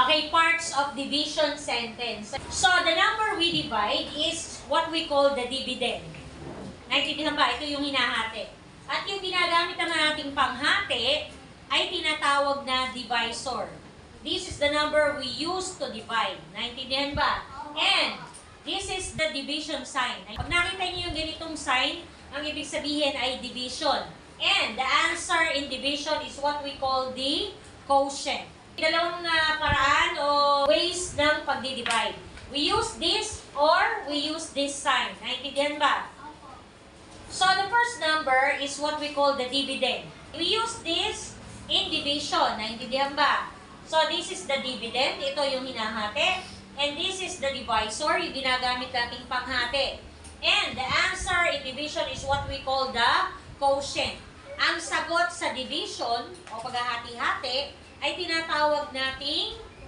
Okay, parts of division sentence. So, the number we divide is what we call the dividend. Naintindihan ba? Ito yung hinahati. At yung ginagamit naman nating panghati ay tinatawag na divisor. This is the number we use to divide. Naintindihan ba? And this is the division sign. Pag nakita niyo yung ganitong sign, ang ibig sabihin ay division. And the answer in division is what we call the quotient. Dalawang paraan o ways ng pagdi-divide. We use this or we use this sign. Naintindihan ba? So, the first number is what we call the dividend. We use this in division. Naintindihan ba? So, this is the dividend. Ito yung hinahati. And this is the divisor, yung ginagamit nating panghati. And the answer in division is what we call the quotient. Ang sagot sa division o paghahati-hati ay tinatawag nating